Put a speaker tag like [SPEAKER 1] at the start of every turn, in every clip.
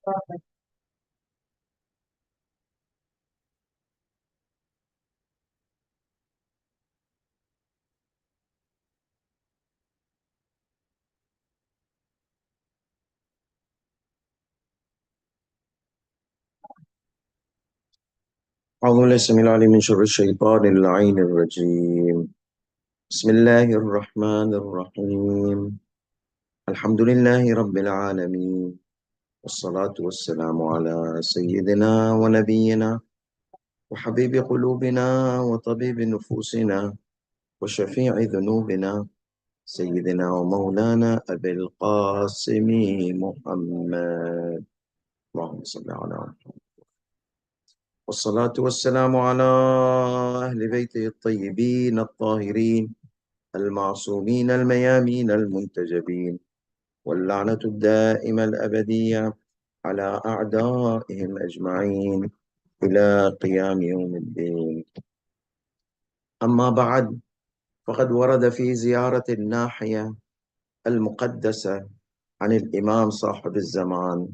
[SPEAKER 1] أعوذ بالله السميع العليم من شر الشيطان اللعين الرجيم. بسم الله الرحمن الرحيم. الحمد لله رب العالمين، والصلاة والسلام على سيدنا ونبينا وحبيب قلوبنا وطبيب نفوسنا وشفيع ذنوبنا سيدنا ومولانا أبي القاسم محمد. اللهم صل على محمد، والصلاة والسلام على أهل بيته الطيبين الطاهرين المعصومين الميامين المنتجبين، واللعنة الدائمة الأبدية على أعدائهم أجمعين إلى قيام يوم الدين. أما بعد، فقد ورد في زيارة الناحية المقدسة عن الإمام صاحب الزمان: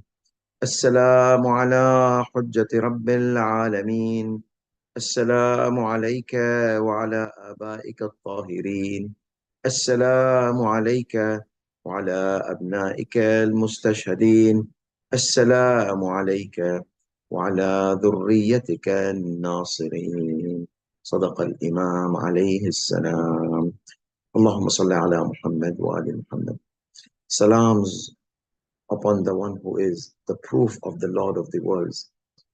[SPEAKER 1] السلام على حجة رب العالمين، السلام عليك وعلى آبائك الطاهرين، السلام عليك وعلى أبنائك المستشهدين، السلام عليك وعلى ذريتك الناصرين. صدق الإمام عليه السلام. اللهم صل على محمد وآل محمد. Salams upon the one who is the proof of the Lord of the worlds.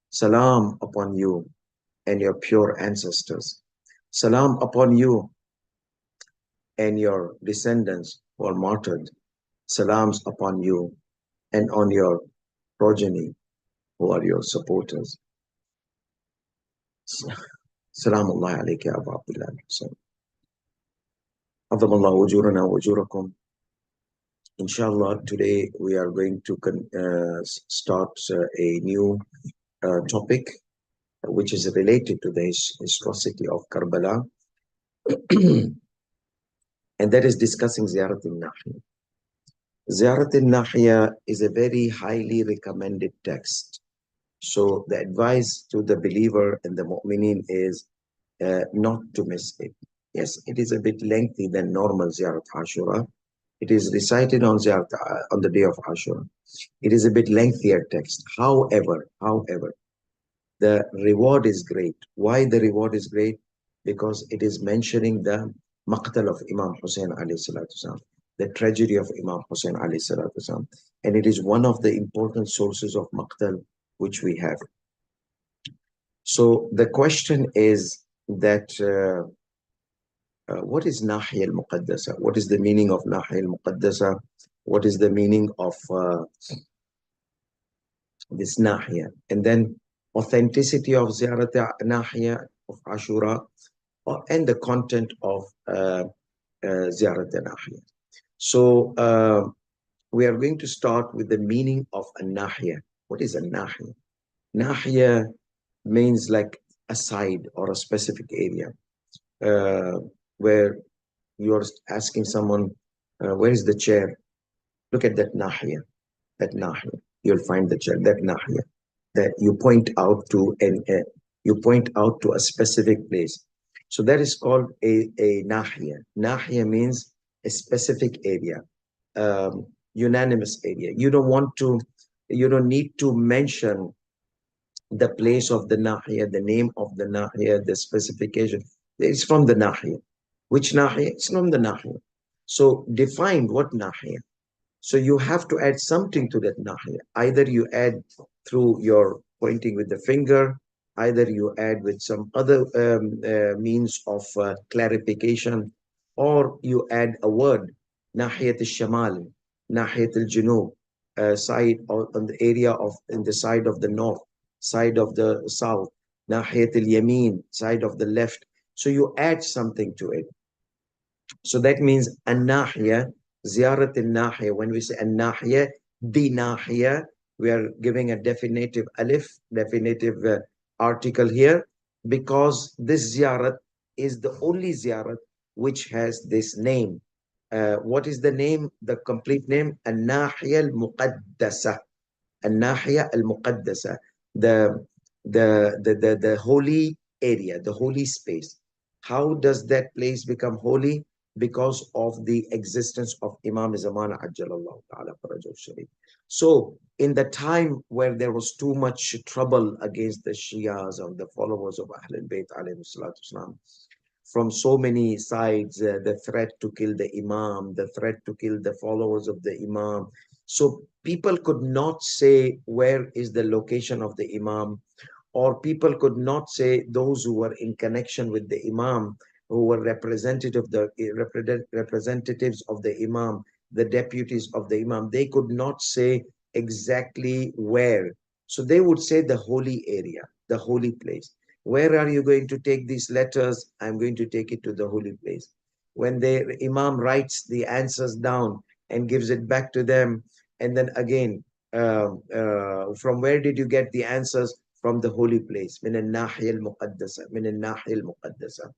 [SPEAKER 1] Salam upon you and your pure ancestors. Salam upon you and your descendants who are martyred. Salams upon you and on your progeny who are your supporters. Salamullahi alayka ya Abu Abdullah al-Husayn. Adamallahu ujurana wa ujurakum. Inshallah, today we are going to start a new topic which is related to the historicity of Karbala, and that is discussing Ziarat al-Nahiyah. Ziarat al-Nahiyah is a very highly recommended text. So the advice to the believer and the mu'mineen is not to miss it. Yes, it is a bit lengthy than normal Ziarat Ashura. It is recited on Ziarat on the day of Ashura. It is a bit lengthier text. However, the reward is great. Why the reward is great? Because it is mentioning the maqtal of Imam Hussein alayhi salatu wasalam, the tragedy of Imam Hussein alayhi salatu wasalam. And it is one of the important sources of maqtal which we have. So the question is that what is Nahiyah al-Muqaddasa? What is the meaning of Nahiyah al-Muqaddasa? What is the meaning of this Nahiyah? And then authenticity of Ziyarat Nahiyah of Ashura, and the content of Ziyarat Nahiyah. So we are going to start with the meaning of a Nahiyah. What is a Nahiyah? Nahiyah means like a side or a specific area where you're asking someone, where is the chair? Look at that Nahiyah, that Nahiyah. You'll find the chair, that Nahiyah. That you point out to a specific place. So that is called a Nahiyah. Nahiyah means a specific area, unanimous area. You don't need to mention the place of the Nahiyah, the name of the Nahiyah, the specification. It's from the Nahiyah. Which Nahiyah? It's from the Nahiyah. So define what Nahiyah. So you have to add something to that Nahiyah. Either you add through your pointing with the finger, either you add with some other means of clarification, or you add a word, Nahiyat al-Shamal, Nahiyat al-Junub, side on the area of, in the side of the north, side of the south, Nahiyat al-Yamin, side of the left. So you add something to it. So that means an-Nahiyah, Ziyarat al-Nahiyah. When we say an-Nahiyah, the Nahiyah, we are giving a definitive alif, definitive article here, because this Ziyarat is the only Ziyarat which has this name. What is the name, the complete name? An-Nahiyah al-Muqaddasa. Nahiyah al-Muqaddasa, the, the holy area, the holy space. How does that place become holy? Because of the existence of Imam Zaman Ajjalallahu Ta'ala Farajul Sharif. So, in the time where there was too much trouble against the Shias or the followers of Ahlul Bayt alayhi salatu wasalam, from so many sides, the threat to kill the Imam, the threat to kill the followers of the Imam. So people could not say where is the location of the Imam, or people could not say those who were in connection with the Imam, who were representatives of the Imam, the deputies of the Imam, they could not say exactly where. So they would say the holy area, the holy place. Where are you going to take these letters? I'm going to take it to the holy place. When the Imam writes the answers down and gives it back to them, and then again, from where did you get the answers? From the holy place. من الناحية المقدسة. من الناحية المقدسة.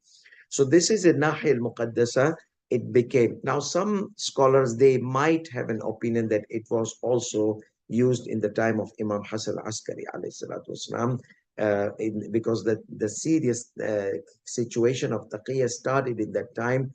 [SPEAKER 1] So this is a Nahiyah al-Muqaddasa. It became. Now some scholars, they might have an opinion that it was also used in the time of Imam Hassan al-Askari alayhi salatu wasalam, because the serious situation of taqiyya started in that time,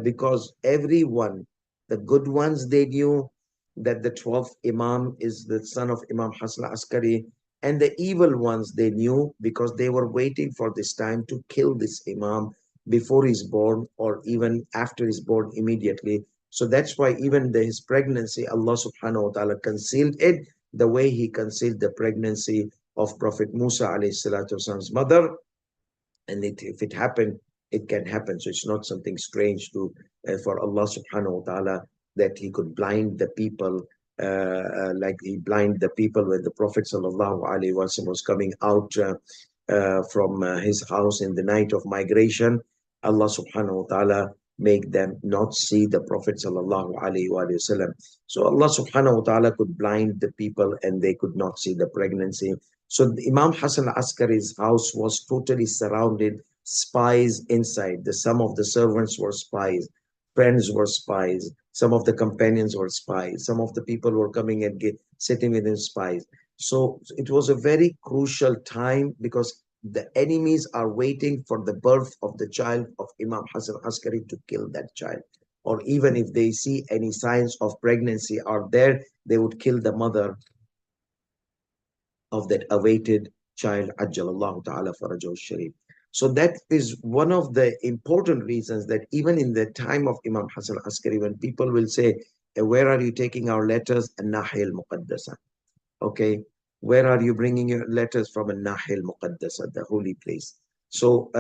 [SPEAKER 1] because everyone, the good ones, they knew that the 12th Imam is the son of Imam Hassan al-Askari, and the evil ones, they knew because they were waiting for this time to kill this Imam before he's born or even after he's born immediately. So that's why even his pregnancy, Allah subhanahu wa ta'ala concealed it the way he concealed the pregnancy of Prophet Musa alayhi salatu wasalam's mother. And if it happened, it can happen. So it's not something strange to for Allah subhanahu wa ta'ala that he could blind the people, like he blinded the people when the Prophet sallallahu alaihi wasallam was coming out from his house in the night of migration. Allah subhanahu wa ta'ala make them not see the Prophet sallallahu alaihi wasallam. So Allah subhanahu wa ta'ala could blind the people and they could not see the pregnancy. So Imam Hassan al-Askari's house was totally surrounded, spies inside. Some of the servants were spies, friends were spies, some of the companions were spies, some of the people were coming and sitting with him spies. So it was a very crucial time because the enemies are waiting for the birth of the child of Imam Hassan Askari to kill that child. Or even if they see any signs of pregnancy are there, they would kill the mother of that awaited child, Ajjalallahu Ta'ala Farajahu Sharif. So that is one of the important reasons that even in the time of Imam Hassan Askari, when people will say, where are you taking our letters? An-Nahiyah al-Muqaddasa. Okay, where are you bringing your letters from? An-Nahiyah al-Muqaddasa, the holy place. So,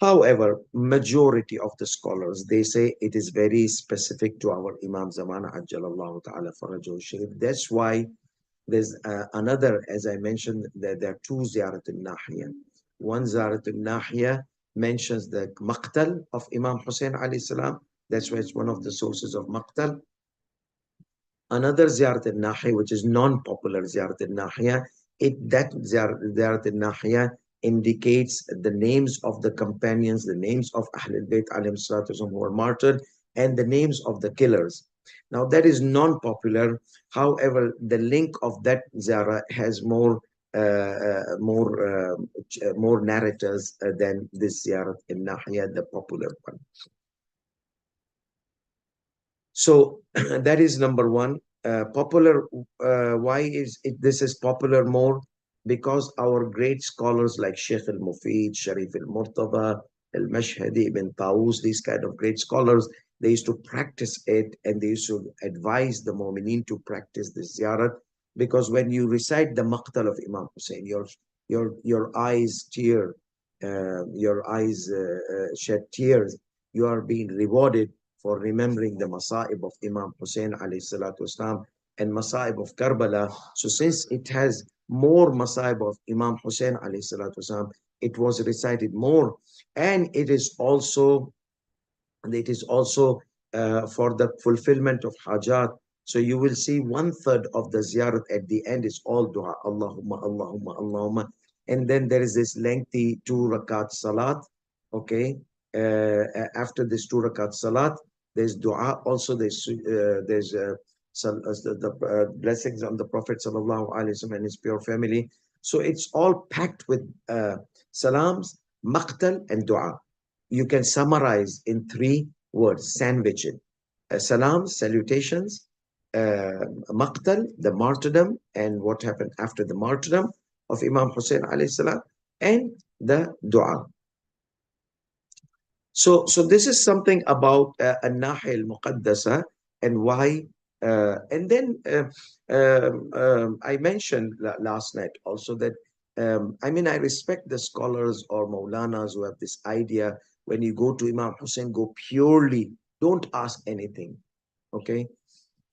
[SPEAKER 1] however, majority of the scholars, they say it is very specific to our Imam Zamana Ajjalallahu Ta'ala Farajahu Sharif. That's why there's another, as I mentioned, there are two Ziyarat al-Nahiyah. One Ziyarat al-Nahiyah mentions the Maqtal of Imam Hussein alayhi salam. That's why it's one of the sources of Maqtal. Another Ziyarat al-Nahiyah, which is non-popular Ziyarat al-Nahiyah, that Ziyarat al-Nahiyah indicates the names of the companions, the names of Ahlul Bayt alayhim salatu who were martyred, and the names of the killers. Now that is non-popular. However, the link of that ziyarah has more narrators than this ziyarat in Nahiyah, the popular one. So that is number one. Popular. Why is it? This is popular more because our great scholars like Sheikh al-Mufid, Sharif al-Murtada, al-Mashhadi, Ibn Tawus, these kind of great scholars, they used to practice it and they used to advise the Mu'mineen to practice this ziyarat, because when you recite the Maqtal of Imam Hussein, your eyes tear, your eyes shed tears. You are being rewarded for remembering the Masa'ib of Imam Hussein alayhi salatu wasalam and Masa'ib of Karbala. So since it has more Masa'ib of Imam Hussein alayhi salatu wasalam, it was recited more, and it is also for the fulfillment of hajat. So you will see 1/3 of the ziyarat at the end is all dua, Allahumma, Allahumma, Allahumma. And then there is this lengthy 2 rakat salat. Okay. After this 2 rakat salat, there's dua. Also, there's the blessings on the Prophet sallallahu alaihi wasallam and his pure family. So it's all packed with salams, maqtal, and dua. You can summarize in three words, sandwich it. Salams, salutations, maqtal, the martyrdom, and what happened after the martyrdom of Imam Hussein alayhi salam, and the dua. So this is something about An-Nahiyah al-Muqaddasa and why. And then I mentioned last night also that I mean I respect the scholars or Maulanas who have this idea when you go to Imam Hussein, go purely, don't ask anything, okay?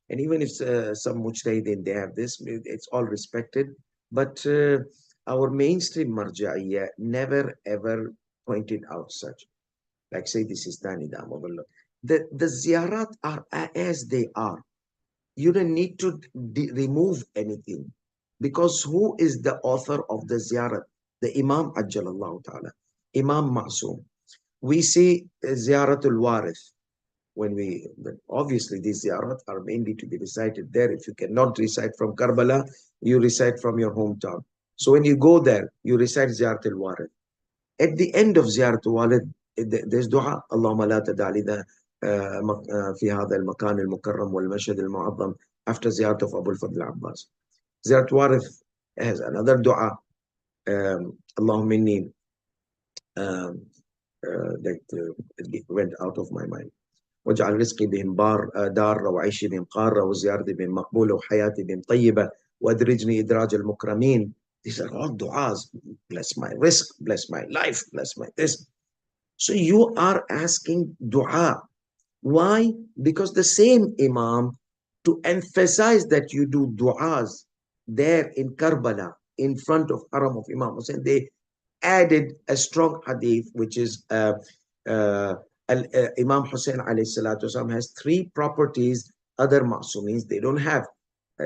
[SPEAKER 1] And even if some mujtahideen they have this, it's all respected. But our mainstream marja'iyya never ever pointed out such like say this is Dani Damogullah. The ziyarat are as they are. You don't need to remove anything because who is the author of the ziyarat? The Imam Ajjalallahu Ta'ala, Imam Ma'soom. We see Ziyaratul Warith when we, obviously these ziyarat are mainly to be recited there. If you cannot recite from Karbala, you recite from your hometown. So when you go there, you recite Ziyaratul Warith. At the end of Ziyaratul Walid, there's dua. Allahumma la tada' lina fi hadha al-makan al-mukarram wal-mashhad al-mu'azzam after Ziyarat of Abu al-Fadl Abbas. Ziyarat Warith has another dua. Allahumma inni that it went out of my mind. واجعل رزقي بهم دار وعيشي بهم قارة وزيارتي بهم مقبولة وحياتي بهم طيبة وأدرجني إدراج المكرمين. These are all du'as. Bless my risk, bless my life, bless my this. So you are asking dua. Why? Because the same Imam, to emphasize that you do du'as there in Karbala, in front of Haram of Imam Hussein, they added a strong hadith, which is Imam Hussein alayhi salatu wasalam has three properties other Ma'sumins they don't have.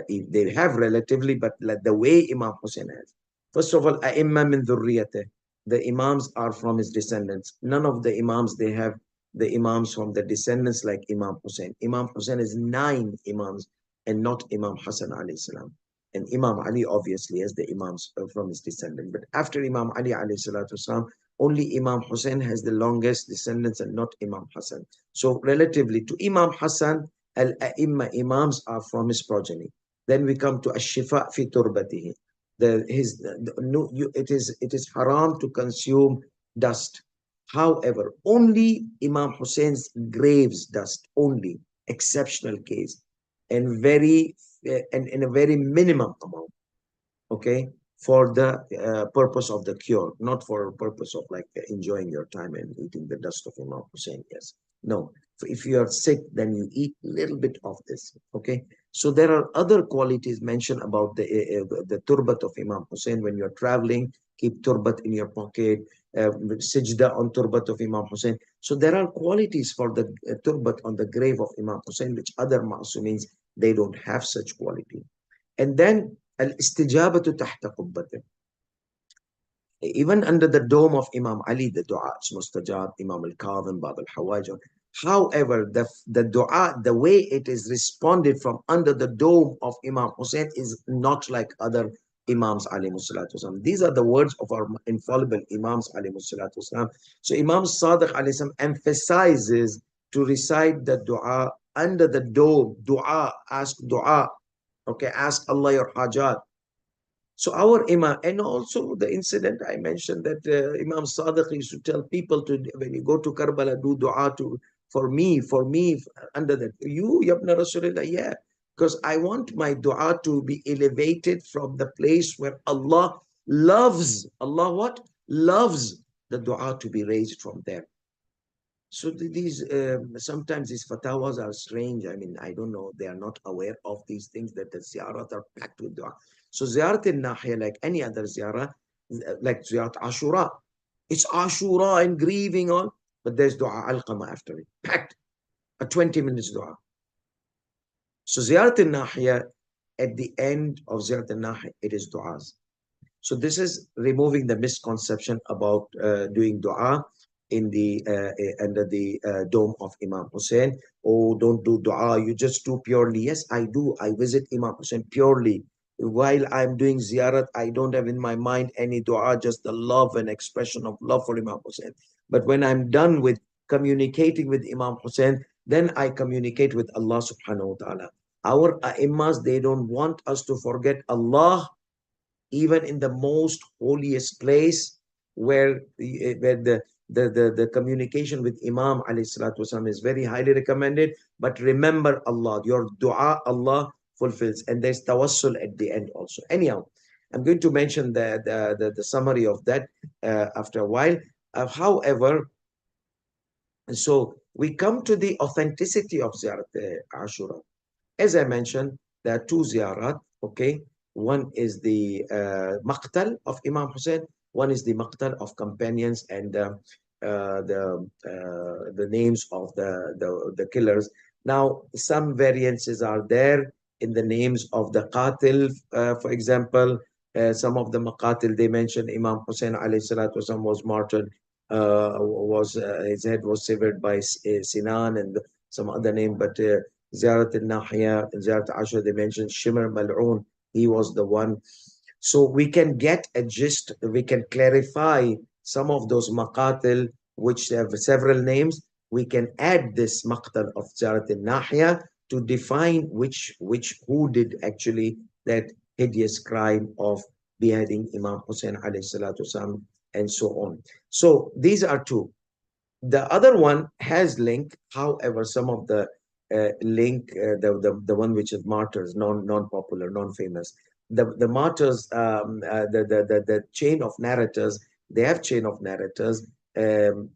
[SPEAKER 1] They have relatively, but like the way Imam Hussein has. First of all, A'imma min dhurriyateh. The Imams are from his descendants. None of the Imams, they have the Imams from the descendants like Imam Hussein. Imam Hussein is 9 Imams and not Imam Hassan alayhi salam. And Imam Ali obviously has the Imams from his descendant. But after Imam Ali alayhi salatu wasalam, only Imam Hussein has the longest descendants and not Imam Hassan. So relatively to Imam Hassan, al-A'imma Imams are from his progeny. Then we come to Ash-Shifa fi turbatihi. It is haram to consume dust. However, only Imam Hussein's graves dust, only exceptional case, and in a very minimum amount. Okay, for the purpose of the cure, not for purpose of like enjoying your time and eating the dust of Imam Hussein. Yes, no. If you are sick, then you eat a little bit of this. Okay, so there are other qualities mentioned about the turbat of Imam Hussein. When you're traveling, keep turbat in your pocket. Sijda on turbat of Imam Hussein. So there are qualities for the turbat on the grave of Imam Hussein, which other Ma'sumins they don't have such quality. And then al-istijabatu tahta qubbati. Even under the dome of Imam Ali, the dua is mustajab, Imam al-Kadhim, Bab al-Hawaj. However, the dua, the way it is responded from under the dome of Imam Hussein is not like other Imams alayhi salatu wasalam. These are the words of our infallible Imams alayhi salatu wasalam. So Imam Sadiq alayhi salam emphasizes to recite the dua under the dome. Dua, ask dua. Okay, ask Allah your hajat. So our Imam, and also the incident I mentioned that Imam Sadiq used to tell people to, when you go to Karbala, do dua for me, under that. You, Yabna Rasulullah, yeah. Because I want my dua to be elevated from the place where Allah loves. Allah what? Loves the dua to be raised from there. So these sometimes these fatawas are strange. I mean, I don't know. They are not aware of these things that the ziyarat are packed with dua. So ziyarat al-Nahiyah, like any other ziyarah, like ziyarat Ashura, it's Ashura and grieving on, but there's dua al-Qama after it, packed, a 20 minutes dua. So ziyarat al-Nahiyah, at the end of ziyarat al-Nahiyah, it is du'as. So this is removing the misconception about doing dua. in the under the dome of Imam Hussein. Oh, don't do dua, you just do purely. Yes, I do. I visit Imam Hussein purely. While I'm doing ziyarat, I don't have in my mind any dua, just the love and expression of love for Imam Hussein. But when I'm done with communicating with Imam Hussein, then I communicate with Allah subhanahu wa ta'ala. Our imams, they don't want us to forget Allah even in the most holiest place where the communication with Imam alayhi salatu wasalam is very highly recommended. But remember Allah, your dua Allah fulfills, and there's tawassul at the end also. Anyhow, I'm going to mention the summary of that after a while. However, so we come to the authenticity of Ziyarat Ashura. As I mentioned, there are two ziyarat, okay? One is the maqtal of Imam Hussein, one is the maqtal of companions and the names of the killers. Now, some variances are there in the names of the qatil, for example. Some of the maqatil, they mention Imam Hussein alayhi salatu wasalam was martyred, his head was severed by Sinan and some other name, but Ziarat al-Nahiyah, Ziarat al-Ashooras, they mentioned Shimr Mal'un, he was the one. So we can get a gist, we can clarify some of those maqatil which have several names. We can add this maqtal of Ziarat al-Nahiyah to define who did actually that hideous crime of beheading Imam Hussein alayhi salatu wasalam, and so on. So these are two. The other one has link, however, some of the link, the one which is martyrs, non-popular, non-famous. The martyrs, the chain of narrators, they have chain of narrators,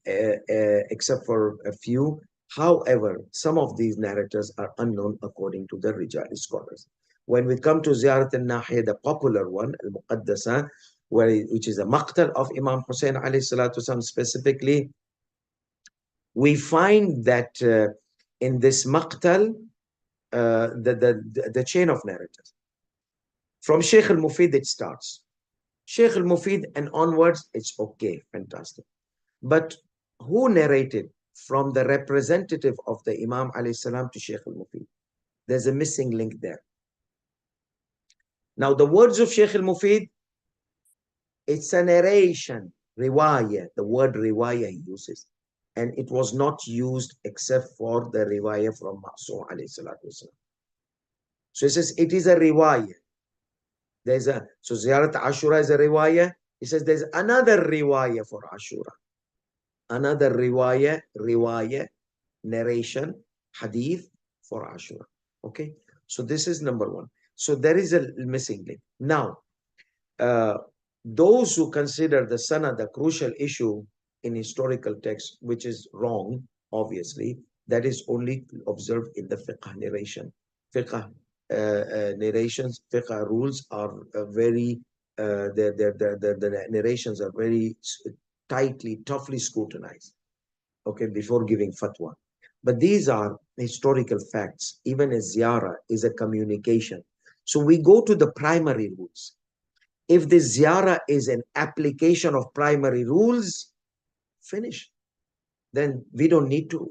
[SPEAKER 1] except for a few. However, some of these narrators are unknown according to the Rijali scholars. When we come to Ziyarat al-Nahiyah, the popular one, al-Muqaddasa, which is a maqtal of Imam Hussein alayhi salatu wasalam specifically, we find that in this maqtal, the chain of narrators. From Sheikh al-Mufid, it starts. Sheikh al-Mufid and onwards, it's okay, fantastic. But who narrated from the representative of the Imam alayhi salam to Sheikh al-Mufid? There's a missing link there. Now, the words of Sheikh al-Mufid, it's a narration, riwayah, the word riwayah he uses. And it was not used except for the riwayah from Ma'sum alayhi salatu wasalam. So he says it is a riwayah. So Ziyarat Ashura is a riwayah. He says there's another riwayah for Ashura. Another riwayah, narration, hadith for Ashura. Okay. So this is number one. So there is a missing link. Now, those who consider the sanad the crucial issue in historical text, which is wrong, obviously, that is only observed in the fiqh narration. Fiqh narrations, fiqh rules are very, the narrations are very tightly, toughly scrutinized, okay, before giving fatwa. But these are historical facts. Even a ziyarah is a communication. So we go to the primary rules. If the ziyarah is an application of primary rules, finish. Then we don't need to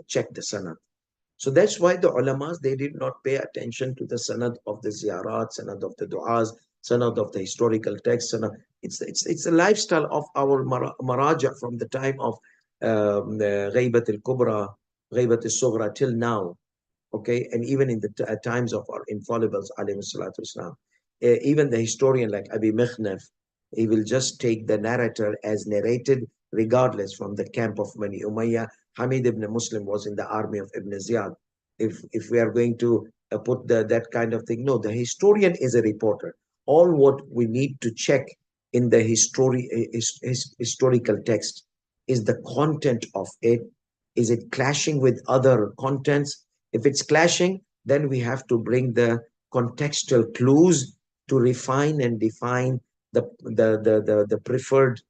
[SPEAKER 1] check the sanad. So that's why the ulamas, they did not pay attention to the sanad of the ziyarat, sanad of the du'as, sanad of the historical text. It's a lifestyle of our maraja from the time of Ghaybat al-Kubra, Ghaybat al-Sughra till now. Okay, and even in the times of our infallibles, alayhi salatu wasalam. Even the historian like Abi Mikhnaf, he will just take the narrator as narrated, regardless from the camp of Bani Umayyah. Hamid ibn Muslim was in the army of Ibn Ziyad. If we are going to put that kind of thing, no, the historian is a reporter. All what we need to check in the historical text is the content of it. Is it clashing with other contents? If it's clashing, then we have to bring the contextual clues to refine and define the preferred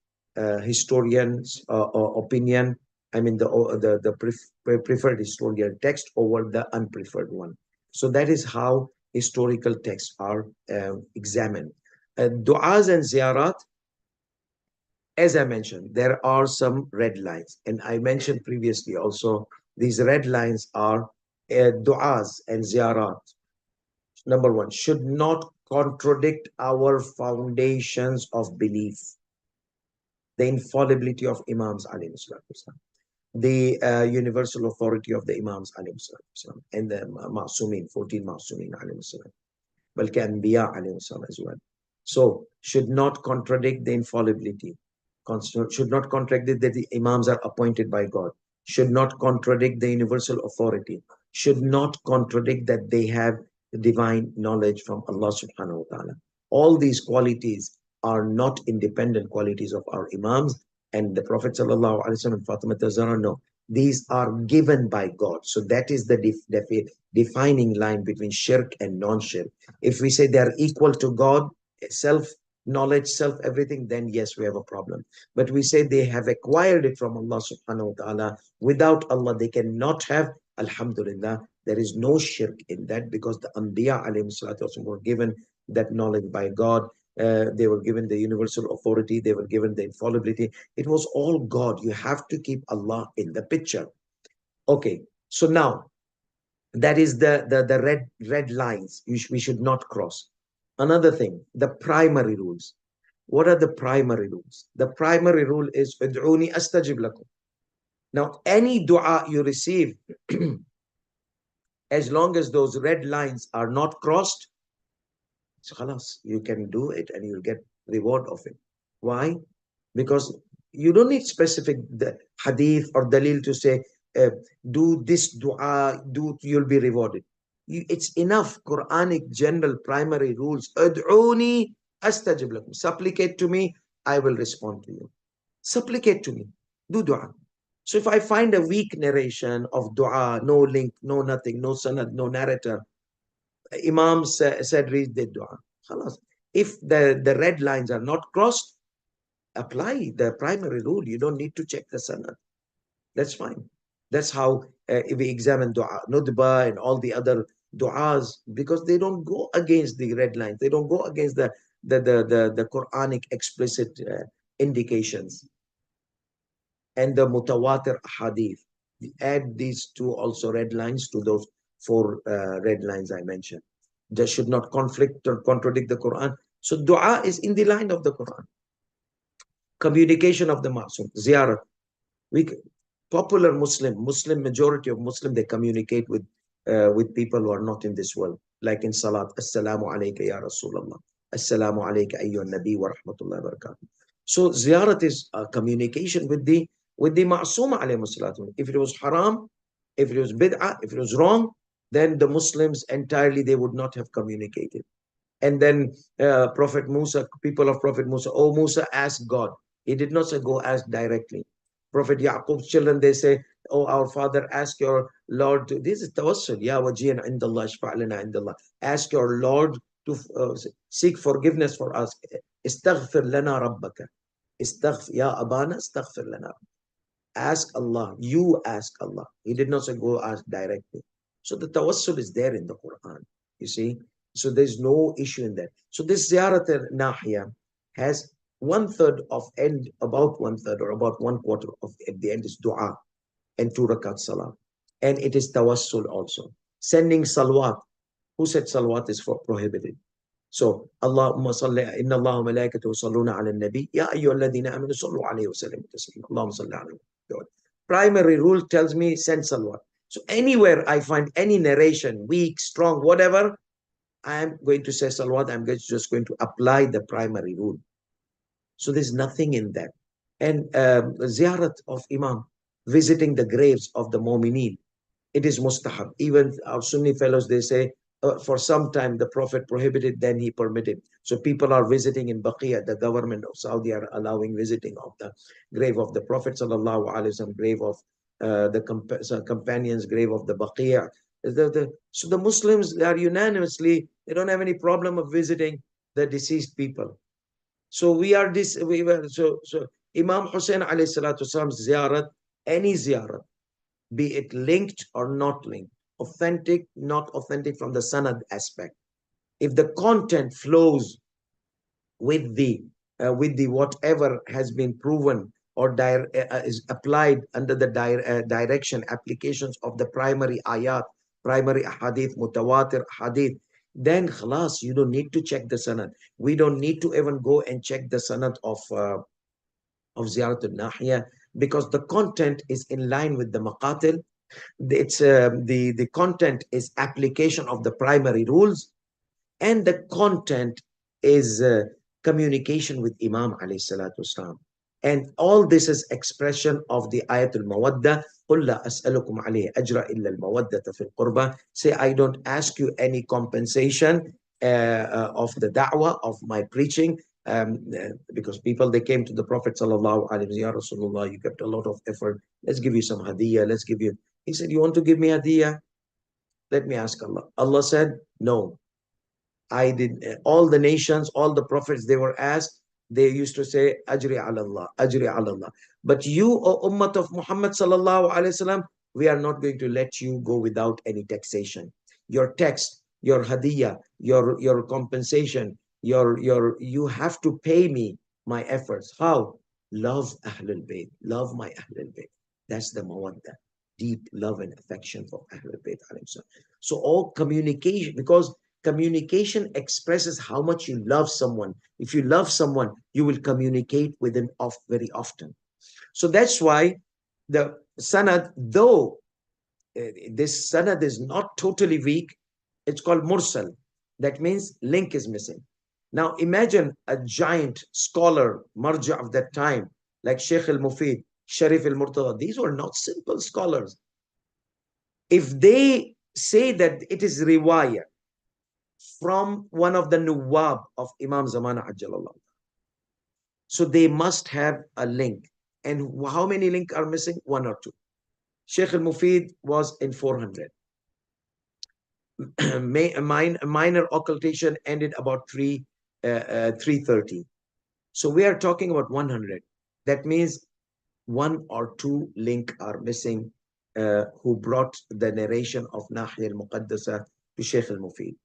[SPEAKER 1] historian's opinion. I mean the preferred historian text over the unpreferred one. So that is how historical texts are examined. Du'as and ziyarat, as I mentioned, there are some red lines. And I mentioned previously also, these red lines are du'as and ziyarat. Number one, should not contradict our foundations of belief, the infallibility of Imams alayhi salatu wasalam, the universal authority of the Imams alayhi salatu wasalam, and the Ma'sumin, 14 Ma'sumin alayhi salam, balki Anbiya alayhi salam as well. So, should not contradict the infallibility, should not contradict that the Imams are appointed by God, should not contradict the universal authority, should not contradict that they have divine knowledge from Allah subhanahu wa ta'ala. All these qualities are not independent qualities of our Imams and the Prophet sallallahu alaihi wasallam, Fatima Zahra. No, these are given by God. So that is the defining line between shirk and non-shirk. If we say they are equal to God, self knowledge, self everything, then yes, we have a problem. But we say they have acquired it from Allah subhanahu wa ta'ala. Without Allah, they cannot have. Alhamdulillah, there is no shirk in that, because the Anbiya alayhi salatu wasallam were given that knowledge by God. They were given the universal authority. They were given the infallibility. It was all God. You have to keep Allah in the picture. Okay, so now that is the red lines we should not cross. Another thing, the primary rules. What are the primary rules? The primary rule is ud'uni astajib lakum. Now, any dua you receive, as long as those red lines are not crossed, so khalas, you can do it and you'll get reward of it. Why? Because you don't need specific hadith or dalil to say, do this dua, you'll be rewarded. It's enough Quranic general primary rules. Ad'uni astajib lakum. Supplicate to me, I will respond to you. Supplicate to me. Do dua. So if I find a weak narration of dua, no link, no nothing, no sanad, no narrator, Imam said read the dua. Khalas. If the red lines are not crossed, apply the primary rule. You don't need to check the sanad. That's fine. That's how we examine dua, nudba, and all the other duas, because they don't go against the red lines. They don't go against the Quranic explicit indications and the mutawatir hadith. We add these two also red lines to those four red lines I mentioned. They should not conflict or contradict the Quran. So dua is in the line of the Quran. Communication of the Ma'sum, ziyarat. We popular Muslim majority of Muslim, they communicate with people who are not in this world, like in Salat, Assalamu alayka ya Rasulullah, Assalamu alayka ayyuhan Nabi wa rahmatullahi wa barakatuh. So ziyarat is a communication with the Ma'suma alayhi salatu. If it was haram, if it was bid'ah, if it was wrong, then the Muslims entirely, they would not have communicated. And then Prophet Musa, people of Prophet Musa, oh Musa, ask God. He did not say go ask directly. Prophet Yaqub's children, they say, oh our father, ask your Lord to, this is tawassul, ya wajiyan indallah, shfa'lana indallah. Ask your Lord to seek forgiveness for us. Istaghfir lana rabbaka. Istaghfir, ya abana, istaghfir lana. Ask Allah, you ask Allah. He did not say go ask directly. So the tawassul is there in the Quran, you see. So there's no issue in that. So this Ziyarat al-Nahiyah has 1/3 of end, about 1/3 or about 1/4 of at the end is dua and 2 rakat salah. And it is tawassul also. Sending salwat. Who said salwat is prohibited? So Allahumma salli, inna Allah wa malaikatahu yusalluna ala nabi, ya ayyuhalladhina amanu sallu alayhi wa sallimu taslima. Allahumma salli alayhi. Primary rule tells me send salwat. So anywhere I find any narration, weak, strong, whatever, I am going to say salwat. I'm just going to apply the primary rule. So there's nothing in that. And ziyarat of Imam, visiting the graves of the Mu'mineen, it is mustahab. Even our Sunni fellows, they say, for some time the Prophet prohibited, then he permitted. So people are visiting in Baqiyah. The government of Saudi are allowing visiting of the grave of the Prophet sallallahu alaihi wasallam, grave of the companions, grave of the Baqiyah. So the Muslims, they are unanimously, they don't have any problem of visiting the deceased people. So we were so Imam Hussein alayhi salatu wasalam's ziyarat, any ziyarat, be it linked or not linked, authentic, not authentic from the sanad aspect. If the content flows with the with the whatever has been proven or is applied under the direction, applications of the primary ayat, primary hadith, mutawatir hadith, then khalas, you don't need to check the sanad. We don't need to even go and check the sanad of Ziyarat al-Nahiyah, because the content is in line with the maqatil. It's the content is application of the primary rules, and the content is communication with Imam alayhi salatu wasalam. And all this is expression of the ayatul mawadda. قُلْ لَا أَسْأَلُكُمْ عَلَيْهِ أَجْرًا إِلَّا الْمَوَدَّةَ فِي الْقُرْبَى. Say, I don't ask you any compensation of the da'wah, of my preaching, because people, they came to the Prophet sallallahu alaihi wasallam, Ya Rasulullah, you kept a lot of effort. Let's give you some hadiyah. Let's give you. He said, you want to give me hadiyah? Let me ask Allah. Allah said, no. I did. All the nations, all the prophets, they were asked, they used to say, Ajri ala Allah, Ajri ala Allah. But you, O Ummah of Muhammad sallallahu alayhi wasallam, we are not going to let you go without any taxation. Your tax, your hadiyah, your compensation, you have to pay me my efforts. How? Love Ahlul Bayt, love my Ahlul Bayt. That's the mawadda, deep love and affection for Ahlul Bayt. So all communication, because communication expresses how much you love someone. If you love someone, you will communicate with them very often. So that's why the sanad, though this sanad is not totally weak, it's called mursal. That means link is missing. Now imagine a giant scholar, marja of that time, like Sheikh al-Mufid, Sharif al-Murtada. These were not simple scholars. If they say that it is riwayah from one of the nuwab of Imam Zamana Ajjalallah, so they must have a link. And how many links are missing? One or two. Sheikh al-Mufid was in 400. Minor occultation ended about 330. So we are talking about 100. That means one or two link are missing, who brought the narration of Nahiyah al-Muqaddasa to Sheikh al-Mufid.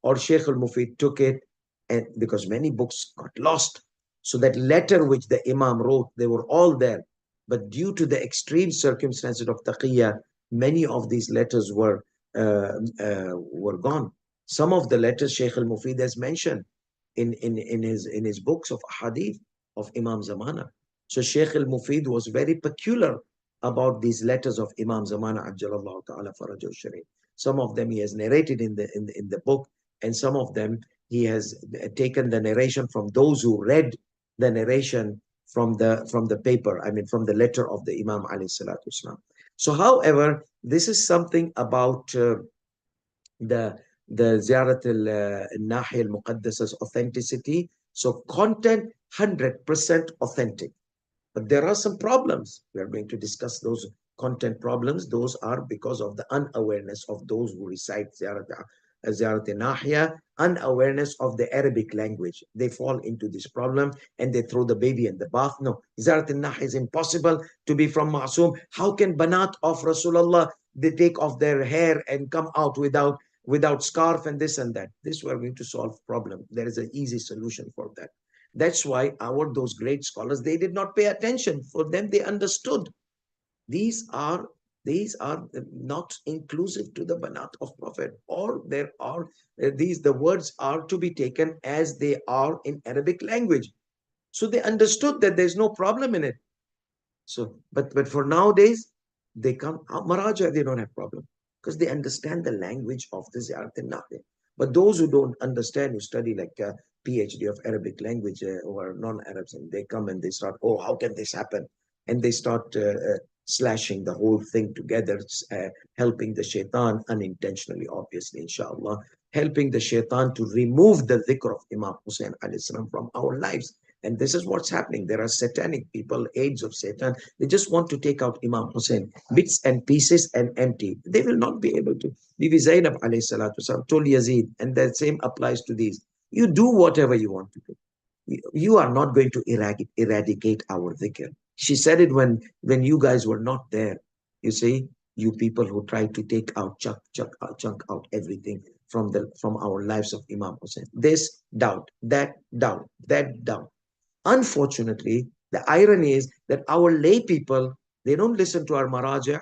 [SPEAKER 1] Or Sheikh al-Mufid took it, and because many books got lost. So that letter which the Imam wrote, they were all there. But due to the extreme circumstances of taqiyya, many of these letters were gone. Some of the letters Sheikh al-Mufid has mentioned in his books of hadith of Imam Zamana. So Sheikh al-Mufid was very peculiar about these letters of Imam Zamana Ajjalallahu Ta'ala Farajahu Sharif. Some of them he has narrated in the book, and some of them he has taken the narration from those who read the narration from the paper, I mean from the letter of the Imam alayhi salatu wasalam. So however, this is something about the Ziyarat al-Nahiyah al-Muqaddasa's authenticity. So content 100% authentic. But there are some problems. We are going to discuss those content problems. Those are because of the unawareness of those who recite Ziyarat al-Nahiyah, unawareness of the Arabic language. They fall into this problem and they throw the baby in the bath. No, Ziyarat al-Nahiyah is impossible to be from Ma'soom. How can Banat of Rasulullah, they take off their hair and come out without scarf and this and that? This we are going to solve problem. There is an easy solution for that. That's why those great scholars, they did not pay attention. For them, they understood these are not inclusive to the banat of Prophet, or there are the words are to be taken as they are in Arabic language. So they understood that there's no problem in it. So, but for nowadays, they come Maraja, they don't have problem because they understand the language of the Ziyarat al-Nahiyah. But those who don't understand, who study like a PhD of Arabic language who are non-Arabs, and they come and they start, oh, how can this happen? And they start slashing the whole thing together, helping the shaitan unintentionally, obviously, inshallah, helping the shaitan to remove the dhikr of Imam Hussein alayhi salam from our lives. And this is what's happening. There are satanic people, aides of Satan. They just want to take out Imam Hussein, bits and pieces and empty. They will not be able to. Bibi Zainab alayhi salatu wasalam told Yazid, and the same applies to these. You do whatever you want to do. You are not going to eradicate our dhikr. She said it when you guys were not there. You see, you people who try to take out, chunk out everything from our lives of Imam Hussein. This doubt, that doubt, that doubt. Unfortunately, the irony is that our lay people, they don't listen to our Maraja,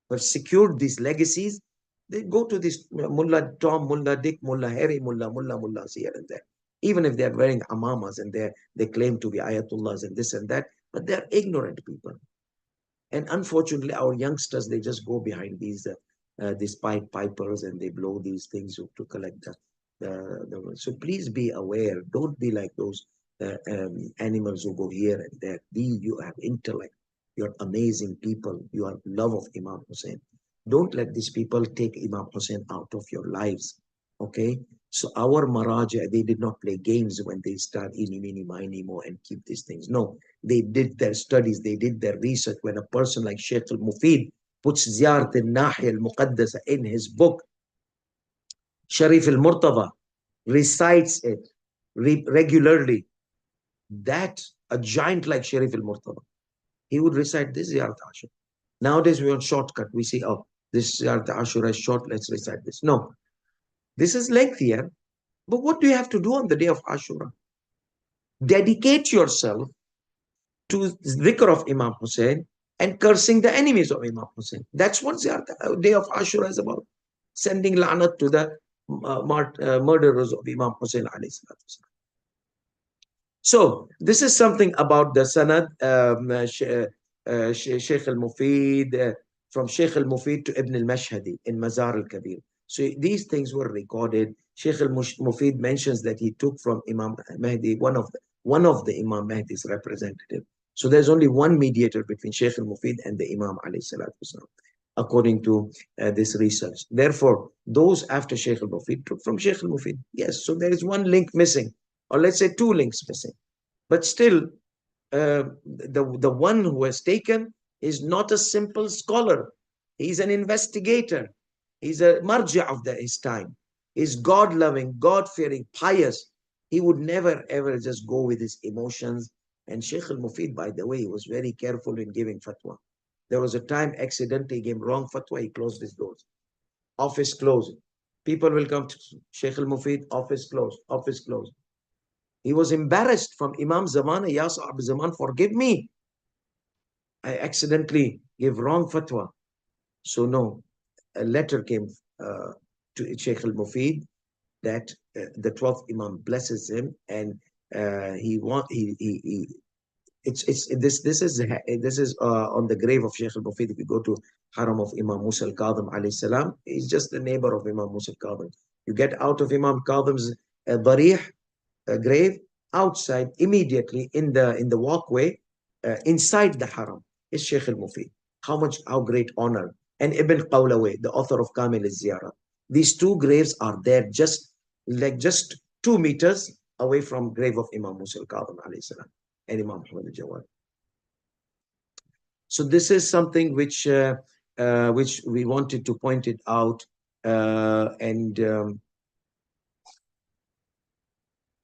[SPEAKER 1] who have secured these legacies. They go to this Mullah Tom, Mullah Dick, Mullah Harry, Mullahs here and there. Even if they are wearing amamas and they claim to be ayatullahs and this and that, but they are ignorant people. And unfortunately, our youngsters, they just go behind these pipers and they blow these things to collect the. So please be aware. Don't be like those animals who go here and there. You have intellect. You're amazing people. You are love of Imam Hussein. Don't let these people take Imam Hussein out of your lives. Okay? So our Maraja, they did not play games when they start eeny, meeny, miny, mo, and keep these things. No, they did their studies, they did their research. When a person like Sheikh al-Mufid puts Ziyarat al-Nahiyah al-Muqaddasa in his book, Sharif al-Murtada recites it regularly, that a giant like Sharif al-Murtada, he would recite this Ziyarat Ashura. Nowadays we want shortcut. We say, oh, this Ziyarat Ashura is short, let's recite this. No, this is lengthier. But what do you have to do on the day of Ashura? Dedicate yourself to dhikr of Imam Hussein and cursing the enemies of Imam Hussein. That's what the day of Ashura is about. Sending la'nat to the murderers of Imam Hussein. So this is something about the sanad, Sheikh al-Mufid, from Sheikh al-Mufid to Ibn al-Mashhadi in Mazar al-Kabir. So these things were recorded. Sheikh al-Mufid mentions that he took from Imam Mahdi, one of the Imam Mahdi's representative. So there's only one mediator between Sheikh al-Mufid and the Imam alayhi salatu wasalam, according to this research. Therefore, those after Sheikh al-Mufid took from Sheikh al-Mufid. Yes, so there is one link missing, or let's say two links missing. But still, the one who has taken is not a simple scholar. He's an investigator. He's a marja of his time. He's God-loving, God-fearing, pious. He would never, ever just go with his emotions. And Sheikh al-Mufid, by the way, he was very careful in giving fatwa. There was a time accidentally he gave wrong fatwa, he closed his doors. Office closed. People will come to Sheikh al-Mufid, office closed, office closed. He was embarrassed from Imam Zaman. Ya Sahab Zaman, forgive me. I accidentally gave wrong fatwa. So no, a letter came to Sheikh al-Mufid that the 12th Imam blesses him, and this is on the grave of Sheikh al-Mufid. If you go to Haram of Imam Musa al-Kadhim alayhi salam, he's just the neighbor of Imam Musa al-Kadhim. You get out of Imam Kadhim's darih, grave, outside immediately in the walkway inside the haram is Sheikh al-Mufid. How great honor. And Ibn Qawlaway, the author of Kamil al-Ziyarat. These two graves are there just 2 meters away from grave of Imam Musa al-Kadhim alayhi salam and Imam Muhammad al-Jawad. So this is something which we wanted to point it out,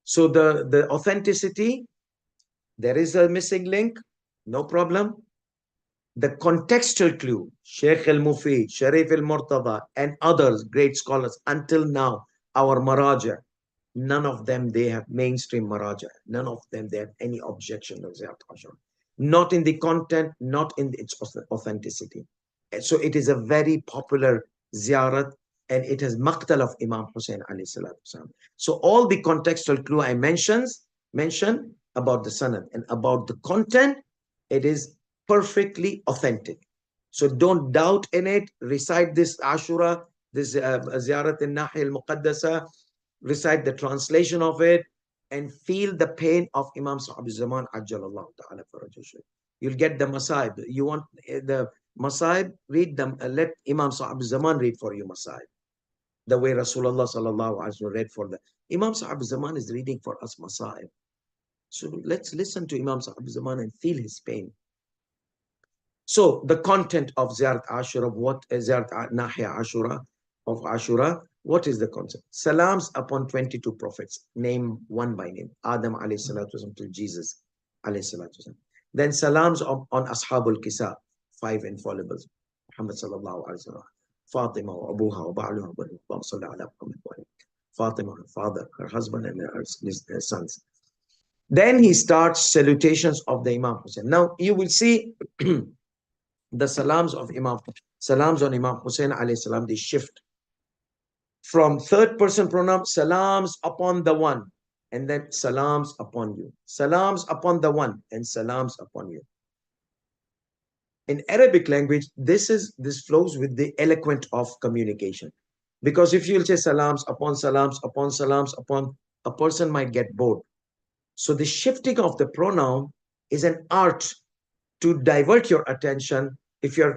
[SPEAKER 1] so the authenticity, there is a missing link, no problem. The contextual clue, Sheikh al-Mufid, Sharif al-Murtada, and others, great scholars, until now, our Maraja, none of them, they have mainstream Maraja. None of them, they have any objection to Ziyarat Ashura. Not in the content, not in its authenticity. So it is a very popular Ziyarat, and it has maqtal of Imam Hussein alayhi salatu wasalam. So all the contextual clue I mentioned about the sanad and about the content, it is perfectly authentic. So don't doubt in it. Recite this Ashura, this Ziyarat al-Nahiyah al-Muqaddasa, recite the translation of it, and feel the pain of Imam Sahib Zaman Ajjalallahu Ta'ala Farajah. You'll get the Masaib. You want the Masaib, read them, let Imam Sahib Zaman read for you Masaib. The way Rasulullah Sallallahu Alaihi Wasallam read for the Imam Sahib Zaman is reading for us Masaib. So let's listen to Imam Sahib Zaman and feel his pain. So the content of Ziyarat Ashura, what is Ziyarat Nahiyah Ashura of Ashura? What is the concept? Salams upon 22 prophets, name one by name. Adam alayhi salatu wasalam to Jesus alayhi salatu wasalam. Then salams on Ashabul Kisa, 5 infallibles. Muhammad sallallahu alayhi wa sallam. Fatima wa Abuha wa Ba'luha wa Sallallahu ala Muhammad wa Fatima, her father, her husband, and her sons. Then he starts salutations of the Imam Hussein. Now you will see the salams on Imam Hussein alayhi salam, they shift from third person pronoun, salams upon the one, and then salams upon you, salams upon the one, and salams upon you. In Arabic language, this flows with the eloquent of communication. Because if you'll say salams upon salams upon salams upon, a person might get bored. So the shifting of the pronoun is an art to divert your attention. If you're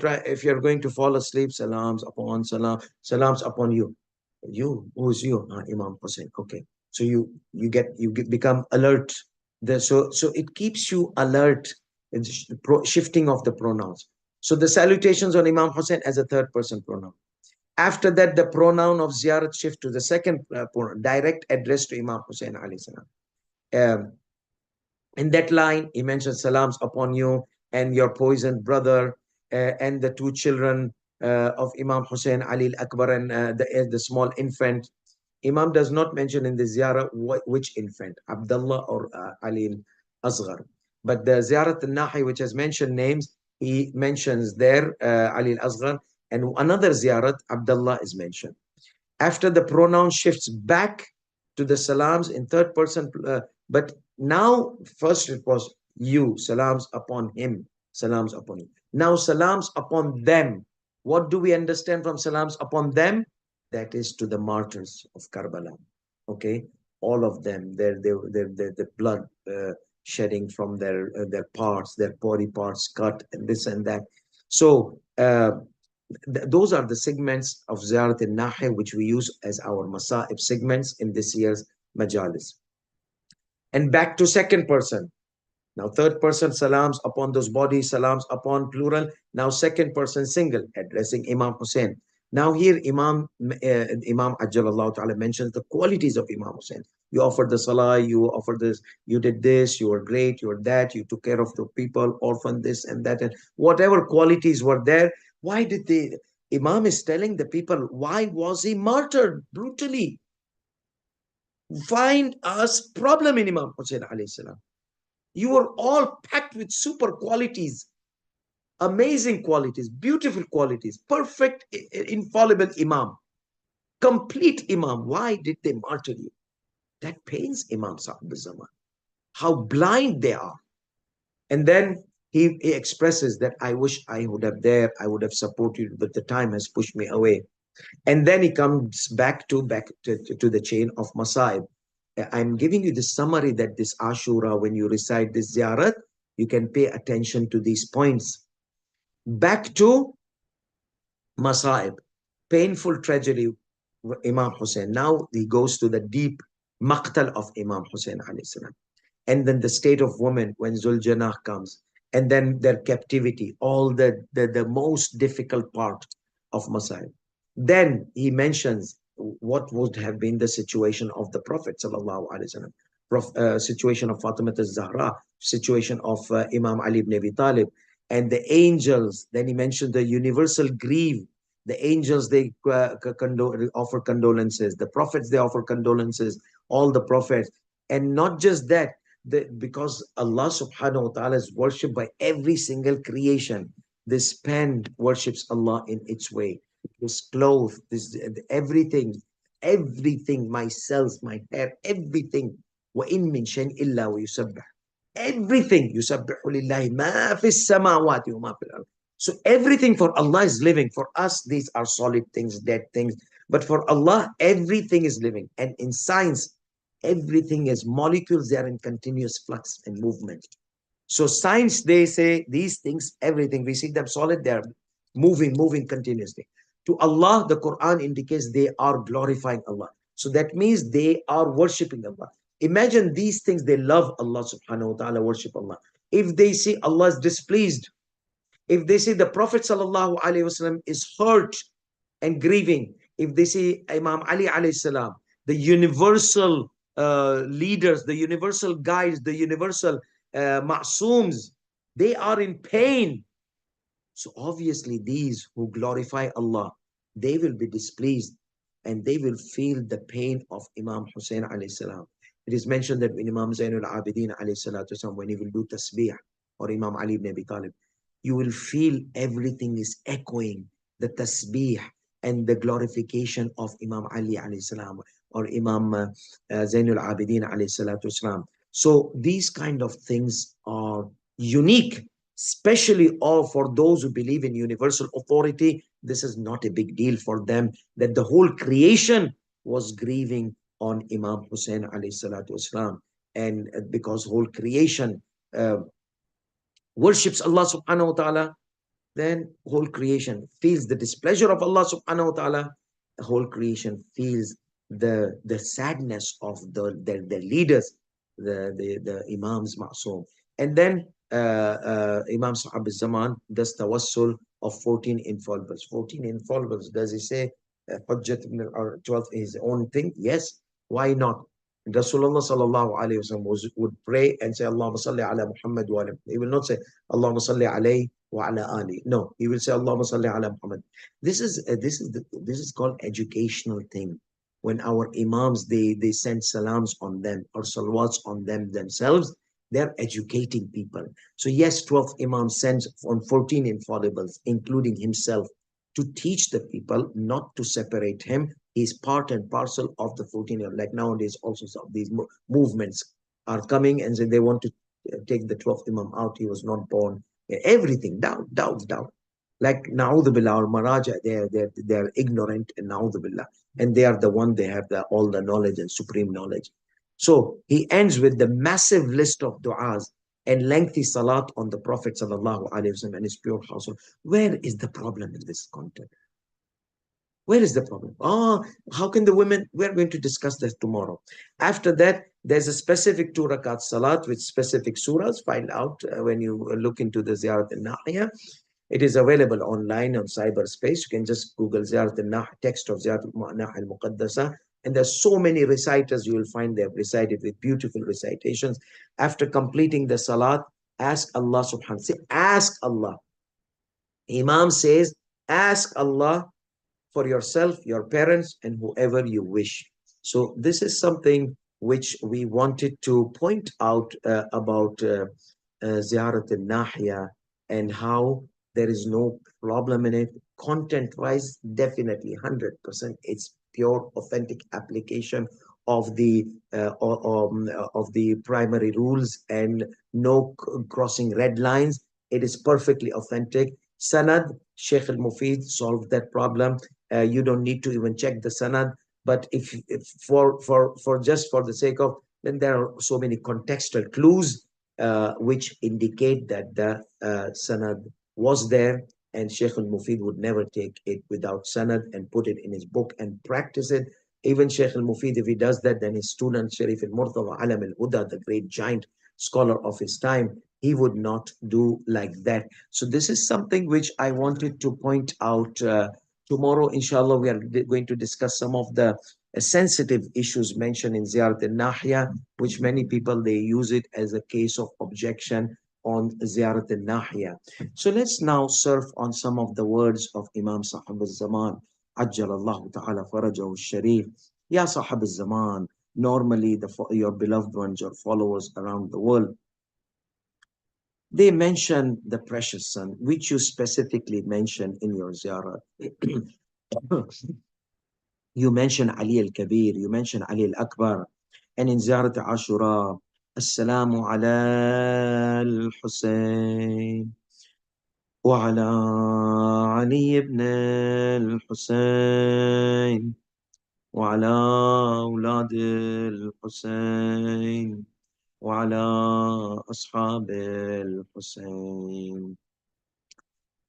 [SPEAKER 1] going to fall asleep, salams upon salams upon you. You, who's you? Imam Hussein. Okay. So you become alert. So it keeps you alert in shifting of the pronouns. So the salutations on Imam Hussein as a third person pronoun. After that, the pronoun of ziyarat shift to the second pronoun, direct address to Imam Hussein alayhi salam. In that line, he mentions salams upon you and your poisoned brother, and the two children of Imam Hussein, Ali al-Akbar, and the small infant. Imam does not mention in the ziyarah which infant, Abdullah or Ali al-Asghar. But the ziyarat al-Nahi, which has mentioned names, he mentions there Ali al-Asghar, and another ziyarat, Abdullah, is mentioned. After the pronoun shifts back to the salams in third person, but now first it was you, salams upon him, salams upon you. Now salams upon them. What do we understand from salams upon them? That is to the martyrs of Karbala. Okay, all of them, their blood shedding from their parts, their body parts cut, and this and that. So those are the segments of Ziyarat al-Nahiyah which we use as our Masa'ib segments in this year's Majalis. And back to second person. Now third person, salams upon those bodies, salams upon plural. Now second person single, addressing Imam Hussein. Now here Imam Ajjalallahu Ta'ala mentions the qualities of Imam Hussein. You offered the salah, you offered this, you did this, you were great, you were that, you took care of the people, orphan this and that, and whatever qualities were there. Why did they? Imam is telling the people, why was he martyred brutally? Find us problem in Imam Hussein alayhi salam. You were all packed with super qualities, amazing qualities, beautiful qualities, perfect, infallible Imam, complete Imam. Why did they martyr you? That pains Imam Sahib Zaman. How blind they are. And then he expresses that I wish I would have there, I would have supported, but the time has pushed me away. And then he comes back to the chain of Masaib. I'm giving you the summary that this Ashura, when you recite this Ziyarat, you can pay attention to these points. Back to Masaib, painful tragedy, Imam Hussein. Now he goes to the deep maqtal of Imam Hussein alayhi salam. And then the state of women when Zuljanah comes, and then their captivity, all the most difficult part of Masaib. Then he mentions what would have been the situation of the Prophet sallallahu alaihi wasallam, situation of Fatima al-Zahra, situation of Imam Ali ibn Abi Talib, and the angels. Then he mentioned the universal grief. The angels, they offer condolences. The prophets, they offer condolences. All the prophets. And not just that, because Allah subhanahu wa ta'ala is worshipped by every single creation. This pen worships Allah in its way. This clothes, this everything, my cells, my hair, everything. وَإِن مِّن شَيْءٍ إِلَّا وَيُسَبِّحُ. Everything. يُسَبِّحُ لِلَّهِ مَا فِي السَّمَاوَاتِ وَمَا فِي الْأَرْضِ. So everything for Allah is living. For us, these are solid things, dead things. But for Allah, everything is living. And in science, everything is molecules, they are in continuous flux and movement. So science, they say these things, everything, we see them solid, they are moving continuously. To Allah, the Quran indicates they are glorifying Allah. So that means they are worshipping Allah. Imagine these things, they love Allah subhanahu wa ta'ala, worship Allah. If they see Allah is displeased, if they see the Prophet sallallahu alaihi wasallam is hurt and grieving, if they see Imam Ali alayhi salam, the universal leaders, the universal guides, the universal ma'sooms, they are in pain. So obviously these who glorify Allah, they will be displeased and they will feel the pain of Imam Hussein alayhi salam. It is mentioned that when Imam Zainul Abidin alayhi salatu wasalam, when he will do tasbih, or Imam Ali ibn Abi Talib, you will feel everything is echoing the tasbih and the glorification of Imam Ali alayhi salam, or Imam Zainul Abidin alayhi salatu wasalam. So these kind of things are unique, especially all for those who believe in universal authority. This is not a big deal for them that the whole creation was grieving on Imam Hussein alayhi salatu wasalam. And because whole creation uh, worships Allah subhanahu wa ta'ala, then whole creation feels the displeasure of Allah subhanahu wa ta'ala. The whole creation feels the sadness of the leaders, the Imams Ma'soom. And then Imam Sahab al-Zaman does tawassul of 14 infallibles. 14 infallibles, does he say Hujjat or 12 is his own thing? Yes. Why not? Rasulullah sallallahu alayhi wa sallam would pray and say, Allahumma salli ala Muhammad wa ala. He will not say, Allahumma salli alayhi wa ala ali. No, he will say, Allahumma salli ala Muhammad. This is called educational thing. When our imams, they send salams on them or salawats on them themselves, they're educating people. So yes, 12th imam sends on 14 infallibles, including himself, to teach the people, not to separate him. He's part and parcel of the 14. Like nowadays, also some of these movements are coming and say they want to take the 12th Imam out. He was not born. Everything, doubt, doubt, doubt. Like Na'udhu Billah or Maraja, they're ignorant and Na'udhu Billah. And they are the one, they have all the knowledge and supreme knowledge. So he ends with the massive list of du'as and lengthy salat on the Prophet sallallahu alaihi wasallam and his pure household. Where is the problem in this content? Where is the problem? Oh, how can the women? We're going to discuss this tomorrow. After that, there's a specific 2 rakat salat with specific surahs. Find out when you look into the Ziarat al-Nahiyah. It is available online on cyberspace. You can just Google Ziarat al-Nahiyah, text of Ziarat al-Nahiyah al-Muqaddasa. And there's so many reciters you will find they have recited with beautiful recitations. After completing the salat, ask Allah subhanahu wa ta'ala. Say, ask Allah. Imam says, ask Allah for yourself, your parents, and whoever you wish. So this is something which we wanted to point out about Ziyarat al-Nahiyah and how there is no problem in it. Content-wise, definitely 100%. It's pure, authentic application of the primary rules and no crossing red lines. It is perfectly authentic. Sanad, Sheikh al-Mufid solved that problem. You don't need to even check the sanad. But if for just for the sake of, then there are so many contextual clues which indicate that the sanad was there, and Sheikh al-Mufid would never take it without sanad and put it in his book and practice it. Even Sheikh al-Mufid, if he does that, then his student Sharif al-Murtada Alam al-Huda, the great giant scholar of his time, he would not do like that. So this is something which I wanted to point out. Tomorrow, inshallah, we are going to discuss some of the sensitive issues mentioned in Ziyarat al-Nahiyah, which many people, they use it as a case of objection on Ziyarat al-Nahiyah. So let's now surf on some of the words of Imam Sahib al-Zaman, Ajjalallahu ta'ala farajahu sharif. Ya Sahib al-Zaman, normally your beloved ones, your followers around the world, they mention the precious son, which you specifically mention in your ziyarah. You mention Ali al-Kabir, you mention Ali al-Akbar, and in Ziyarat Ashura, Assalamu ala al-Husayn, wa ala Ali ibn al-Husayn, wa ala awlad al-Husayn, وعلى أصحاب الحسين.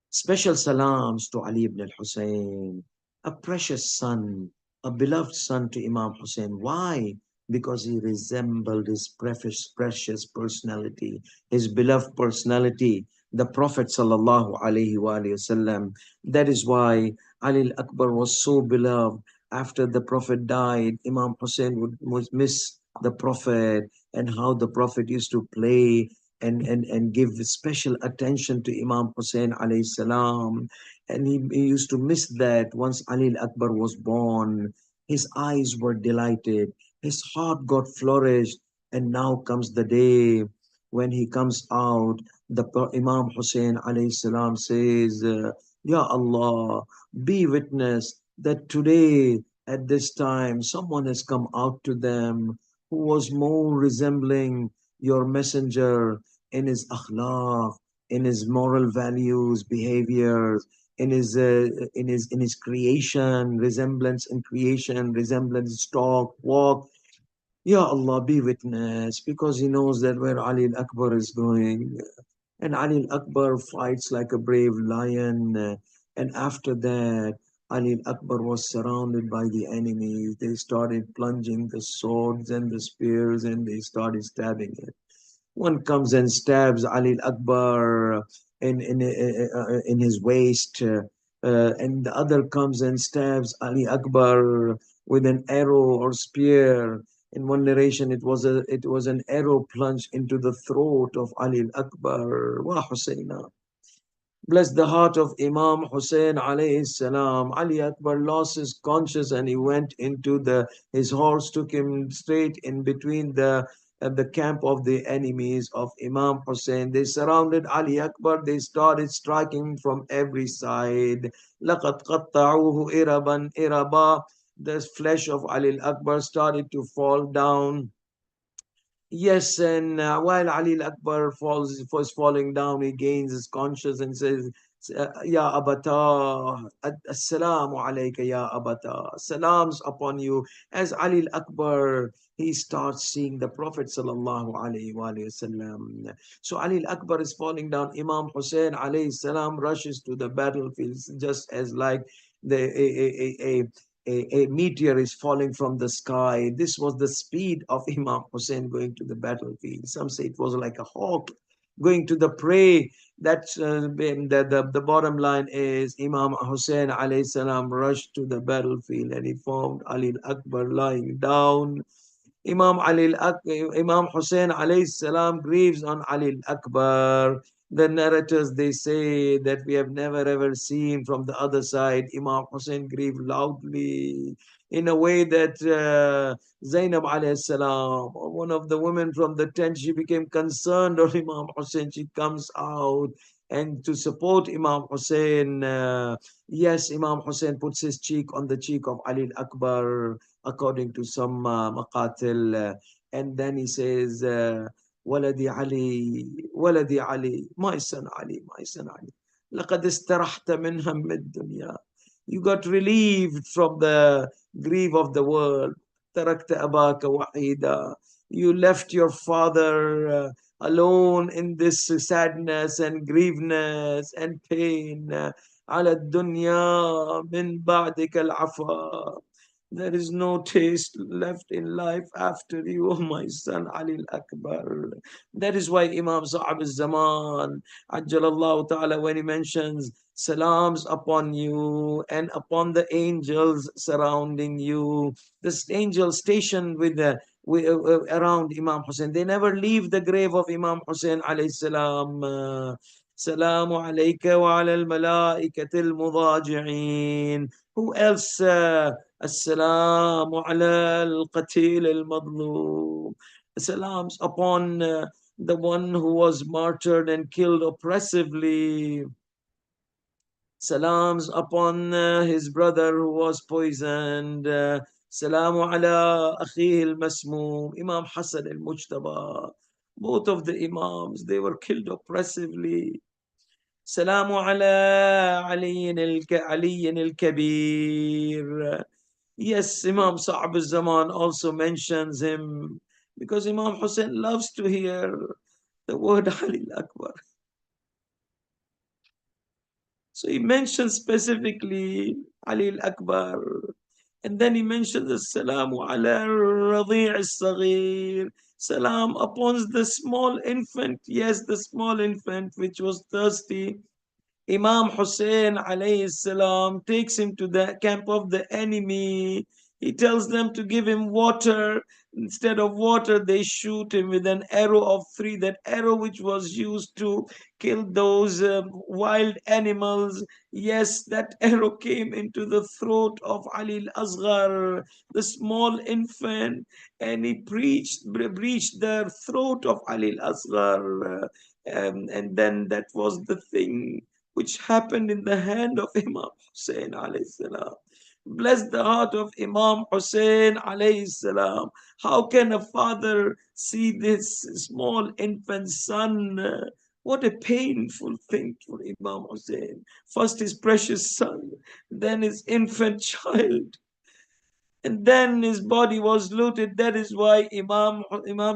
[SPEAKER 1] Special salams to Ali ibn al-Hussein, a precious son, a beloved son to Imam Hussein. Why? Because he resembled his precious personality, his beloved personality, the Prophet sallallahu alaihi wasallam. That is why Ali al-Akbar was so beloved. After the Prophet died, Imam Hussein would miss the Prophet and how the Prophet used to play and give special attention to Imam Hussein alayhi salam. And he used to miss that. Once Ali al-Akbar was born, his eyes were delighted. his heart got flourished. And now comes the day when he comes out. Imam Hussein alayhi salam says, Ya Allah, be witness that today at this time someone has come out to them who was more resembling your messenger in his akhlaq, in his moral values, behaviors, in his creation, resemblance in creation, resemblance talk, walk. Ya Allah, be witness, because he knows that where Ali al-Akbar is going. And Ali al-Akbar fights like a brave lion. And after that, Ali al-Akbar was surrounded by the enemies. They started plunging the swords and the spears and they started stabbing him. One comes and stabs Ali Akbar in his waist, and the other comes and stabs Ali Akbar with an arrow or spear. In one narration, it was an arrow plunged into the throat of Ali Akbar. Wa Husayna. Bless the heart of Imam Hussein alayhi salam. Ali Akbar lost his conscience and he went into his horse took him straight in between the camp of the enemies of Imam Hussein. They surrounded Ali Akbar. They started striking from every side. لَقَدْ قَطَّعُوهُ إِرَبًا إِرَبًا. The flesh of Ali Akbar started to fall down. Yes, and while Ali Akbar was falling down, he gains his conscience and says, Ya Abata, Assalamu alayka, Ya Abata, salams upon you. As Ali Akbar, he starts seeing the Prophet sallallahu alayhi wa sallam. So Ali Akbar is falling down. Imam Hussein alayhi salam rushes to the battlefield, just as like a meteor is falling from the sky. This was the speed of Imam Hussein going to the battlefield. Some say it was like a hawk going to the prey. That's the bottom line is Imam Hussein alayhi salam rushed to the battlefield and he found Ali Akbar lying down. Imam Hussein alayhi salam grieves on Ali Akbar. The narrators they say that we have never ever seen from the other side. Imam Hussein grieved loudly in a way that Zainab alayhi salam, one of the women from the tent, she became concerned of Imam Hussein. She comes out and to support Imam Hussein. Yes, Imam Hussein puts his cheek on the cheek of Ali Akbar according to some maqatil. And then he says, ولدي علي ولدي علي, my son Ali, my son Ali, لقد استرحت من هم الدنيا. You got relieved from the grief of the world. تركت أباك وحيدا. You left your father alone in this sadness and grieveness and pain. على الدنيا من بعدك العفا. There is no taste left in life after you, oh my son Ali al-Akbar. That is why Imam Sa'ab al-Zaman, Ajjalallahu Ta'ala, when he mentions salams upon you and upon the angels surrounding you, this angel stationed around Imam Hussein, they never leave the grave of Imam Hussein alayhi salam. Salamu alayka wa ala al-malaikati al-mudaji'in. Who else? السلام على القتيل المظلوم. Salams upon the one who was martyred and killed oppressively. Salams upon his brother who was poisoned. Salamu ala akhihi al-masmoom. Imam Hassan al-Mujtaba. Both of the Imams, they were killed oppressively. Salamu ala Ali al-Kabir. Yes, Imam Sa'ab al-Zaman also mentions him because Imam Hussein loves to hear the word Ali al-Akbar. So he mentions specifically Ali al-Akbar. And then he mentions the Salamu ala Radi' al-Saghir. Salam upon the small infant. Yes, the small infant which was thirsty. Imam Hussein alayhi salam takes him to the camp of the enemy.
[SPEAKER 2] He tells them to give him water. Instead of water, they shoot him with an arrow of three. That arrow which was used to kill those wild animals. Yes, that arrow came into the throat of Ali al-Asghar, the small infant, and he breached the throat of Ali al-Asghar. And then that was the thing which happened in the hand of Imam Hussein alayhi salam. Bless the heart of Imam Hussein alayhi salam. How can a father see this small infant son? What a painful thing for Imam Hussein. First his precious son, then his infant child, and then his body was looted. That is why Imam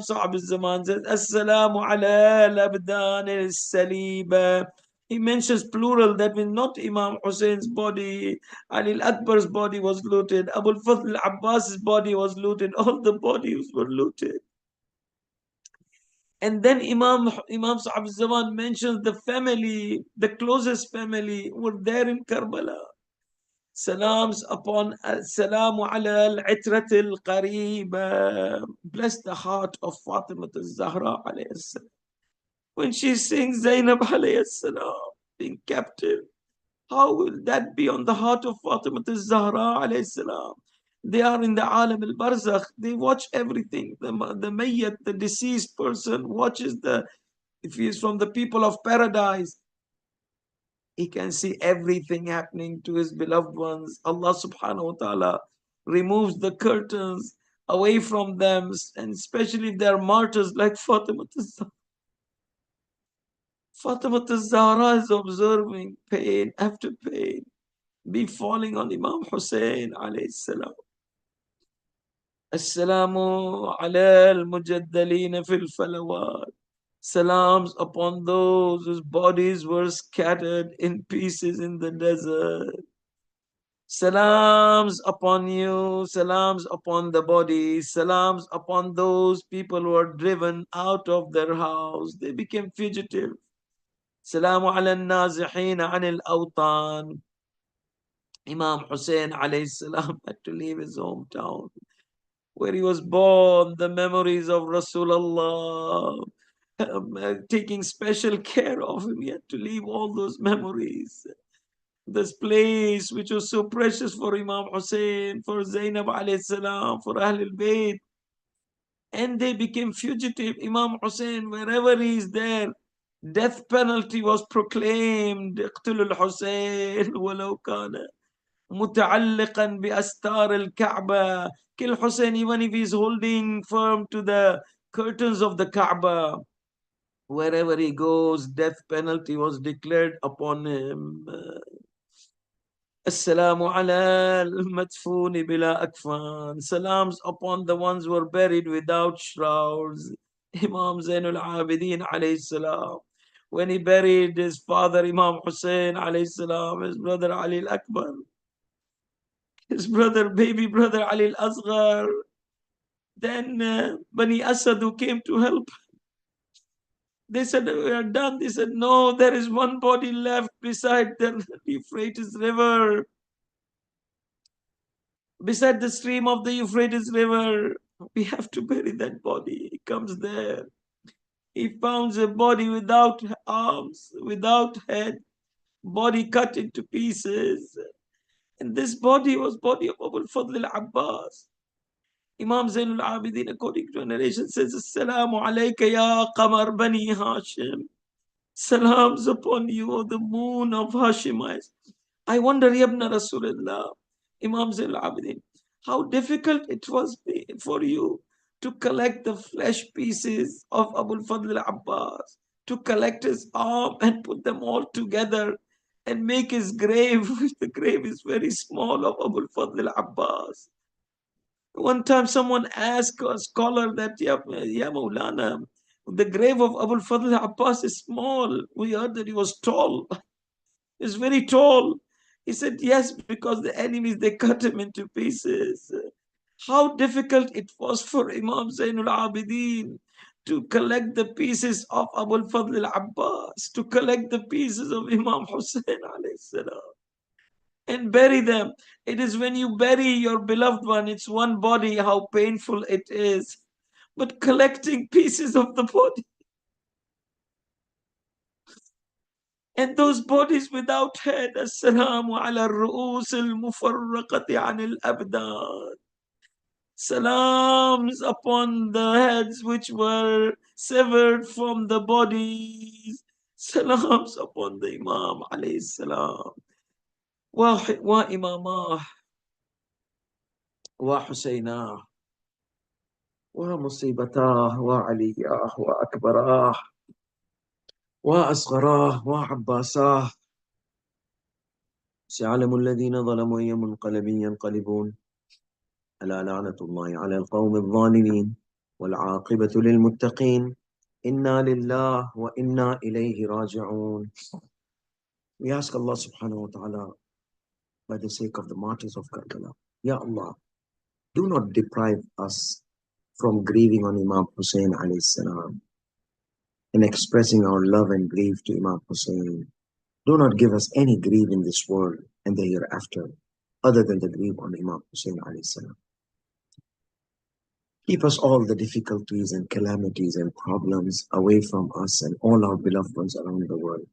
[SPEAKER 2] Sa'ab al-Zaman says, Assalamu ala labdan al-saliba. He mentions plural, that means not Imam Hussein's body. Ali al-Akbar's body was looted. Abu al-Fadl al-Abbas's body was looted. All the bodies were looted. And then Imam Sa'ab al-Zaman mentions the family, the closest family were there in Karbala. Salams upon Salamu ala al-Itrat al-Qareeba. Bless the heart of Fatima al-Zahra alayhi salam. When she sings Zainab alayhi salam being captive, how will that be on the heart of Fatima al-Zahra alayhi salam? They are in the alam al-barzakh. They watch everything. The mayyat, the deceased person, watches if he is from the people of paradise, he can see everything happening to his beloved ones. Allah subhanahu wa ta'ala removes the curtains away from them, and especially if they are martyrs like Fatima al-Zahra. Fatima al-Zahra is observing pain after pain befalling on Imam Hussein alayhi salam. Assalamu ala al-mujaddalina fil falawat. Salams upon those whose bodies were scattered in pieces in the desert. Salams upon you, salams upon the body, salams upon those people who are driven out of their house. They became fugitive. Salamu ala nazihina anil awtan. Imam Hussein alayhi salam had to leave his hometown where he was born. The memories of Rasulullah, taking special care of him. He had to leave all those memories. This place which was so precious for Imam Hussein, for Zainab alayhi salam, for Ahlul Bayt, and they became fugitive. Imam Hussein, wherever he is there, death penalty was proclaimed. اقتلوا الحسين ولو كان متعلقا بأستار الكعبة. Kill Hussein even if he is holding firm to the curtains of the Kaaba. Wherever he goes, death penalty was declared upon him. Assalamu ala al-madfuni bila akfan. Salams upon the ones who were buried without shrouds. Imam Zainul Abidin alayhi salam. When he buried his father Imam Hussein alayhi salam, his brother Ali al-Akbar, his baby brother Ali al-Asghar, then Bani Asad who came to help, they said, we are done. They said, no, there is one body left beside the Euphrates River. Beside the stream of the Euphrates River, we have to bury that body. He comes there. He finds a body without arms, without head, body cut into pieces. And this body was body of Abu al-Fadl al-Abbas. Imam Zainul Abidin, according to a narration, says, Assalamu alayka ya qamar bani Hashim. Salams upon you, O the moon of Hashemites. I wonder, Yabna Rasulullah, Imam Zainul Abidin, how difficult it was for you to collect the flesh pieces of Abu Fadl Abbas, to collect his arm and put them all together and make his grave. The grave is very small of Abu Fadl Abbas. One time someone asked a scholar that, Ya Maulana, the grave of Abu Fadl Abbas is small. We heard that he was tall. He's very tall. He said, yes, because the enemies, they cut him into pieces. How difficult it was for Imam Zainul Abidin to collect the pieces of Abu Fadl al-Abbas, to collect the pieces of Imam Hussein alayhi salam. and bury them. It is when you bury your beloved one, it's one body, how painful it is. But collecting pieces of the body, and those bodies without head, Assalamu ala ru'us al-mufarraqati an al-abdan. Salams upon the heads which were severed from the bodies. Salams upon the Imam alayhi salam. وإماماه وحسيناه ومصيبتاه وعلياه وأكبراه وأصغراه وعباساه. سيعلم الذين ظلموا أي منقلب ينقلبون. ألا لعنة الله على القوم الظالمين والعاقبة للمتقين. إنا لله وإنا إليه راجعون. We ask Allah subhanahu wa ta'ala, by the sake of the martyrs of Karbala, Ya Allah, do not deprive us from grieving on Imam Hussein alayhi salam and expressing our love and grief to Imam Hussein. Do not give us any grief in this world and the hereafter other than the grief on Imam Hussein alayhi salam. Keep us all the difficulties and calamities and problems away from us and all our beloved ones around the world.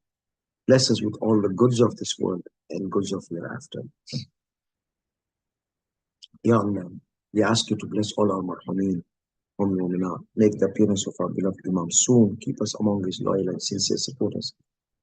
[SPEAKER 2] Bless us with all the goods of this world and goods of hereafter. Ya Allah, we ask you to bless all our marhameen. Make the appearance of our beloved Imam soon. Keep us among his loyal and sincere supporters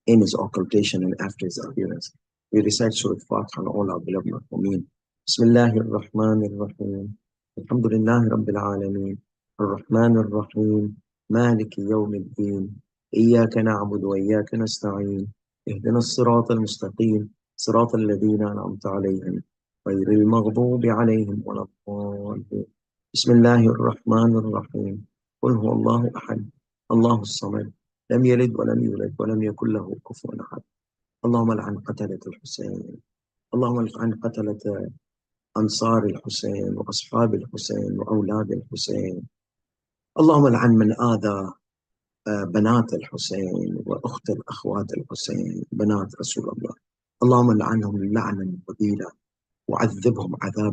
[SPEAKER 2] in his occultation and after his appearance. We recite Surah Fatiha on all our beloved marhameen. Bismillahir Rahmanir Rahim. Alhamdulillahi Rabbil Alameen. Ar-Rahman Ar-Rahim. Maliki Yawmiddin. Iyyaka na'budu wa iyyaka nasta'een. اهدنا الصراط المستقيم صراط الذين أنعمت عليهم غير المغضوب عليهم ولا الضالين. بسم الله الرحمن الرحيم. قل هو الله أحد الله الصمد لم يلد ولم يولد ولم يكن له كفوا أحد. اللهم لعن قتلة الحسين. اللهم لعن قتلة أنصار الحسين وأصحاب الحسين وأولاد الحسين. اللهم لعن من آذى بنات الحسين وأخت الأخوات الحسين بنات رسول الله. اللهم لعنهم لعنا وبيلا وعذبهم عذابا